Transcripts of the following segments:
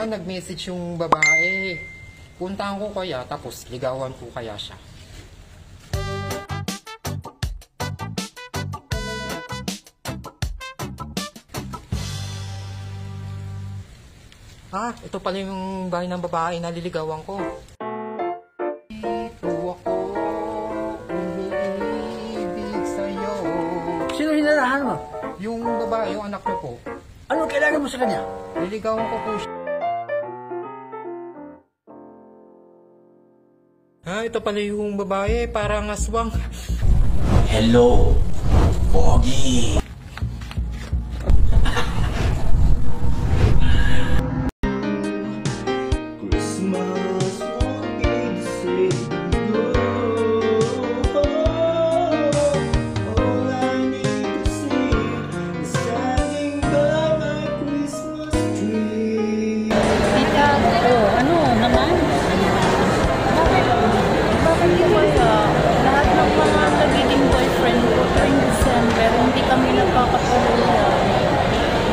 nag-message yung babae. Puntahan ko kaya, tapos ligawan ko kaya siya. Ito pala yung bahay ng babae na liligawan ko. Ito ako, umiibig sa'yo. Sino hinanahan mo? Yung babae, yung anak niyo po. Ano kailangan mo sa kanya? Liligawan ko po siya. Ito pala yung babae, parang aswang. Hello, Pogi. Christmas won't be the same. All I need to see is standing by my Christmas tree. Tita, ano naman? Bakit po kaya lahat ng mga nagiging boyfriend ko tuwing December, hindi kami nagkakapuluhan?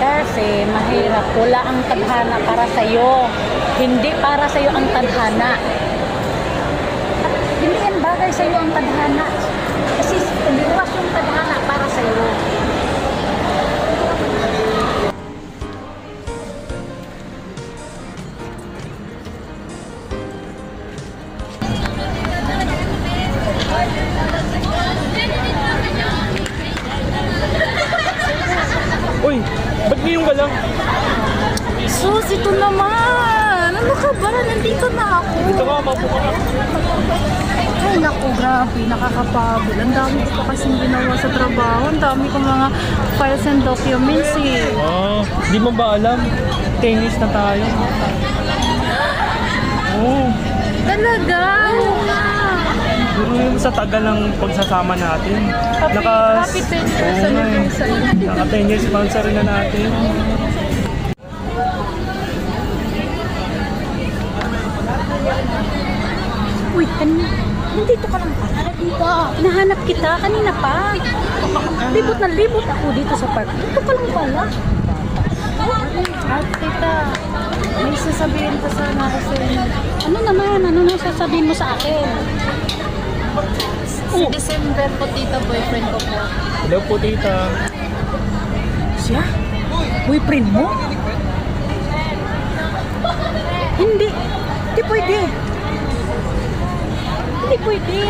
Kasi mahirap, wala ang tadhana para sa'yo. Hindi para sa'yo ang tadhana. At hindi yan bagay sa'yo ang tadhana. Kasi liwas yung tadhana para sa'yo. Uy, ba't ngayon ka lang? Sus, ito naman! Ano ka ba? Nandito na ako. Dito ka, mapo ka na. Ay, naku, grabe. Nakakapagod. Ang dami ko pa kasing ginawa sa trabaho. Ang dami ko mga files and documents eh. Di mo ba alam? 10 years na tayo. Oo. Talaga? Oo nga. Siguro yung sa tagal ng pagsasama natin. Happy 10 years anniversary. Naka 10 years sponsor na natin. Uy, kanina. Nandito ka lang pala. Dito. Hinahanap kita. Kanina pa. Libot na libot ako dito sa park. Dito ka lang pala. At tita, may sasabihin pa sana ako sa inyo. Ano naman? Ano nang sasabihin mo sa akin? Si December po, tita, boyfriend ko po. Hello po, tita. Siya? Boyfriend mo? Hindi. Hindi pwede. Hindi pwede.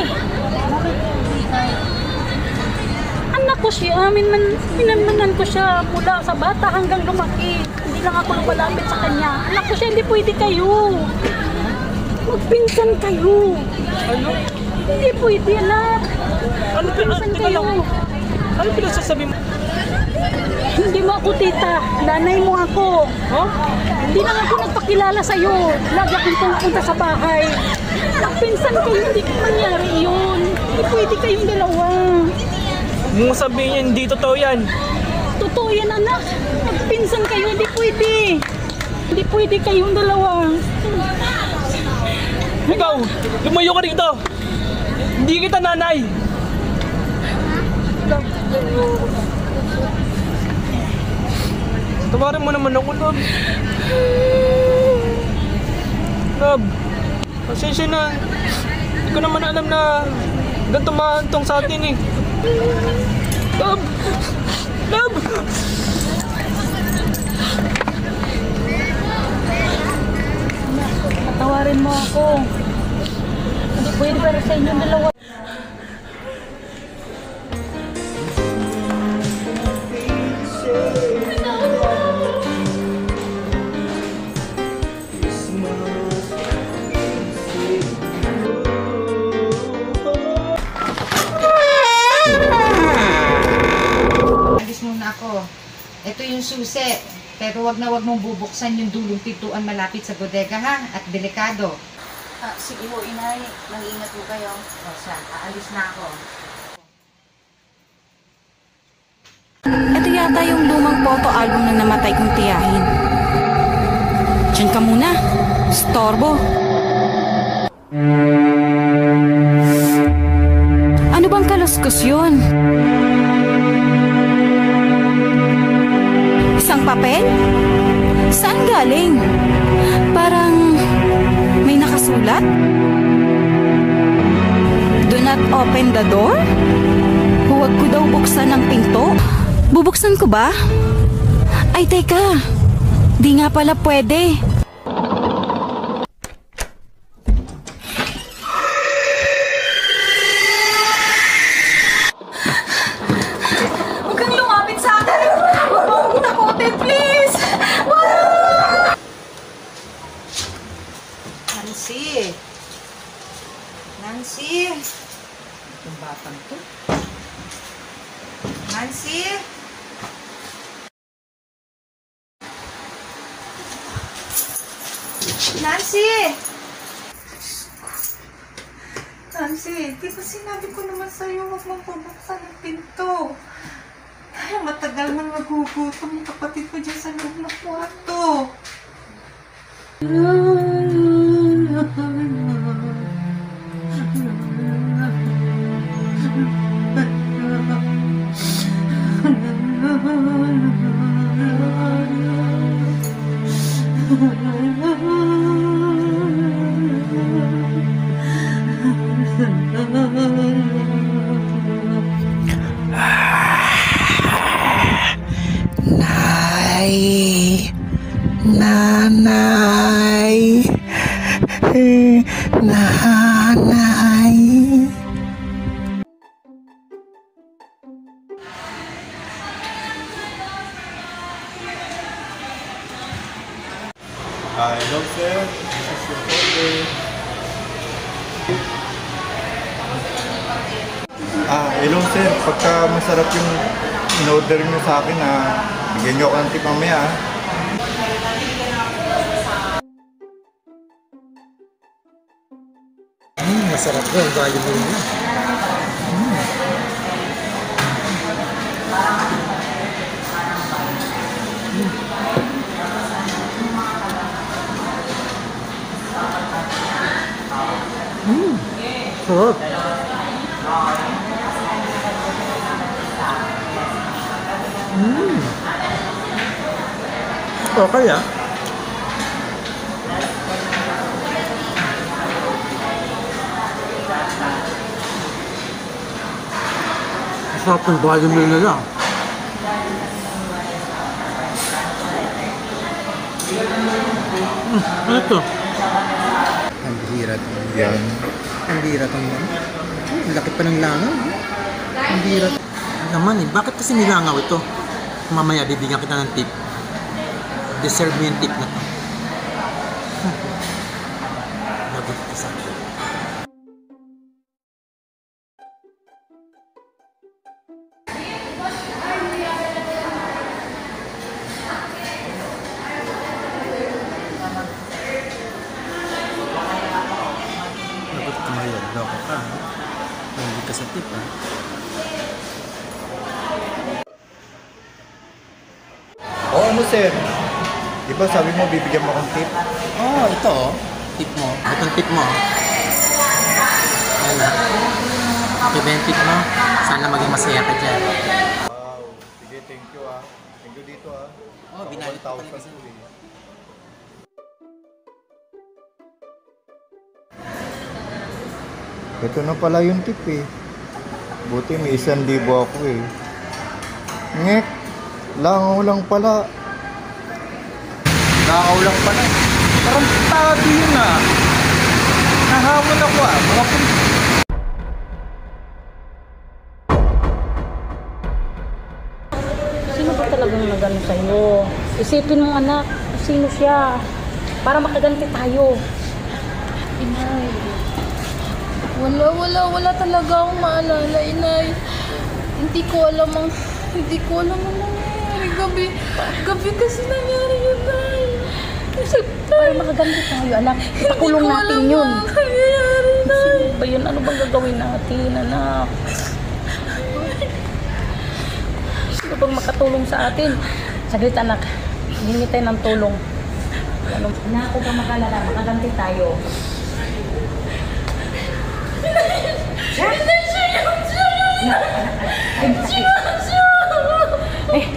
Anak ko siya. Minamanan ko siya mula sa bata hanggang lumaki. Hindi lang ako lumalapit sa kanya. Anak ko siya. Hindi pwede kayo. Magpinsan kayo. Ano? Hindi pwede, anak. Ano pinagsasabi mo? Hindi mo ako, tita. Nanay mo ako. Huh? Hindi lang ako nagpakilala sa'yo. Lagi akong pupunta sa bahay. Pinsan kayo, hindi ko mangyari yun. Hindi pwede kayong dalawa. Mung sabihin niya, hindi totoo yan. Totoo yan, anak. Magpinsan kayo, hindi pwede. Hindi pwede kayong dalawa. Ikaw, lumayo ka rito. Hindi kita nanay. Tawarin mo naman ako, Love. Love, pasensya na. Hindi ko naman alam na ganito maantong sa atin eh. Love! Love! Patawarin mo ako. Hindi pwede para sa inyong dalawa. Ito yung susi, pero wag mong bubuksan yung dulong pintuan malapit sa bodega ha, at delikado. Sige ho, inay. Mag-ingat po kayo. O siya, aalis na ako. Ito yata yung lumang photo album ng namatay kong tiyahin. Diyan ka muna. Storbo. Ano bang kaluskos yun? Isang papel? Saan galing? Parang may nakasulat? Do not open the door? Huwag ko daw buksan ang pinto? Bubuksan ko ba? Ay, teka. Di nga pala pwede. Huwag kang lumapit sa akin! Huwag mo akong takutin, please! Nancy! Nancy! Itong batang to. Nancy! Nancy! Nancy, di ba sinabi ko naman sa'yo huwag mong pabuksan ang pinto? Ay, matagal nang nagugutom yung kapatid ko dyan sa loob ng kwarto. Nanay! Nanay! Hello sir, this is your order. Hello sir, pagka masarap yung in-order nyo sa akin, bigyan nyo ako ng tip mamaya. Masarap yun. Bayo mo yun. Sarap. Okay ah. Masarap ng bayo mo nila. Ano ito? Ang bihira ito. Yan. Ang bihira ito. Ang laki pa ng langaw. Ang bihira. Naman eh, bakit kasi nilangaw ito? Mamaya bibigyan kita ng tip. Deserve mo yung tip na to. Lagot ka sa akin. Lagot ka ngayon. Loko ka. Hindi ka sa tip ha. Ano sir? Diba sabi mo bibigyan mo akong tip? Oh, ito oh. Tip mo. Itong tip mo. Ayan na. Ito ba yung tip mo? Sana maging masaya ka dyan. Wow. Sige, thank you ah. Thank you dito ah. Oh, binalik ko 1,000 talaga po eh. Ito na pala yung tip eh. Buti may 1,000 ako eh. Ngek! Langaw lang pala. Langaw lang pala. Parang tado yun ah. Nahamon ako ah. Mga Sino ba talagang nagano sa'yo? Isipin mo anak, sino siya? Para makaganti tayo. Inay. Wala talaga akong maalala, Inay. Hindi ko alam ang nangyari. Gabi kasi nangyari yun, Nay. Para makaganti tayo, anak. Ipakulong natin yun. Nangyayari, Nay. Sino ba yun? Ano bang gagawin natin, anak? Sino bang makatulong sa atin? Saglit, anak. Hingi tayo ng tulong. Ano? Anak, huwag kang makalala. Makaganti tayo. Eh,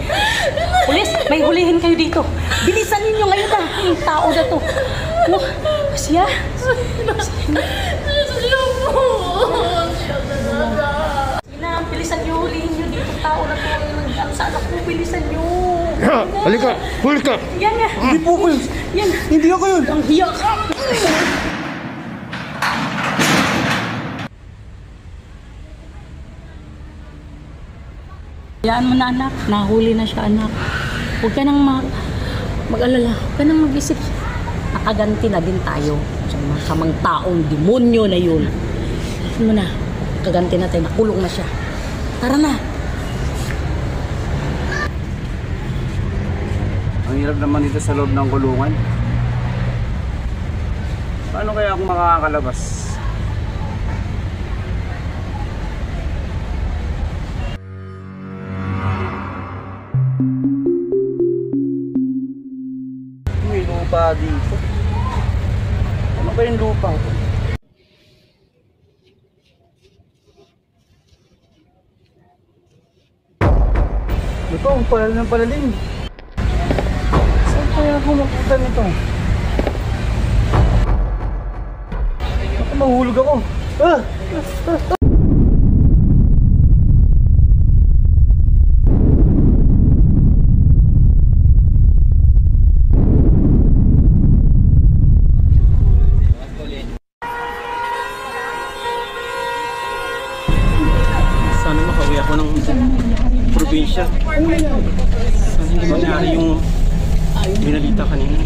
pulis, may hulihin kayo dito. Bilisan ninyo ngayon na. Yung tao na to. Oh, siya? Ina, bilisan nyo, hulihin nyo dito. Tao na to. Sana po, bilisan nyo. Halika! Huli ka! Yan nga. Hindi po ko yun. Yan. Hindi ako yun. Ang hiya ka. Hayaan mo na anak, nahuli na siya anak. Huwag ka nang mag-alala, huwag ka nang mag-isip. Nakaganti na din tayo sa mga samang taong demonyo na yun. Hayaan mo na, nakaganti na tayo, nakulong na siya. Tara na. Ang hirap naman dito sa loob ng kulungan. Paano kaya ako makakalabas? May lupa dito. Ano ba yung lupa ko? Ito, ang palal ng palalim. Saan kaya ako mapunta nito? Baka mahulog ako. Ah! Sana makauwi ako ng probinsya. Sana hindi mangyari yung binalita kanina.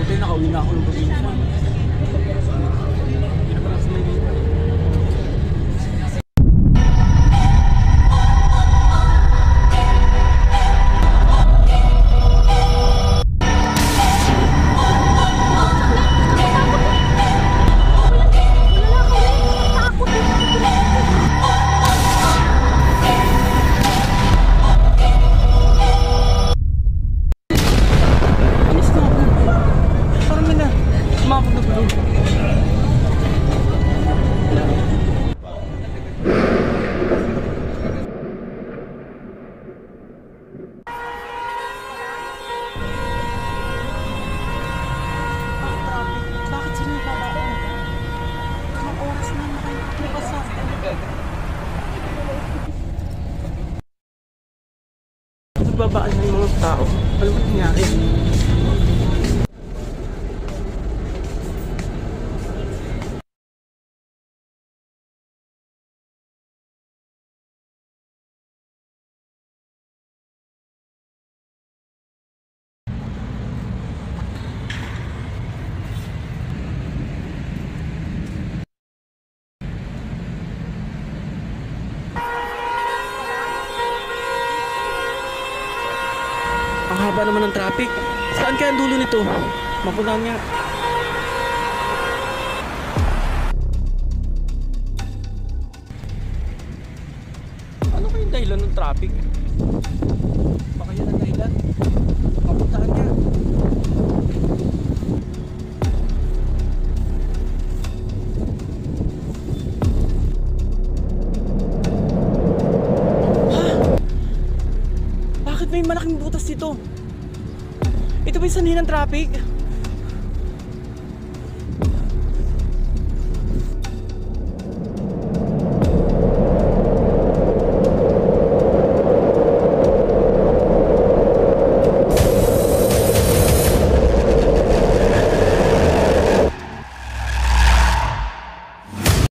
Buti nakauwi na ako ng probinsya. Hindi na pala sa Maynila. Alis na ako. Parang may na. Sumabog na gulong. Bakit sila nagbabaon? Anong oras na nakalipas sa Nagbabaan na yung mga tao. Ano ba nangyari? Ang haba naman ng traffic. Saan kaya ang dulo nito? Mapuntahan nga. Ano kayong dahilan ng traffic? Baka yan ang dahilan. Mapuntahan nga. Bakit may malaking butas dito? Ito ba yung sanhi ng traffic?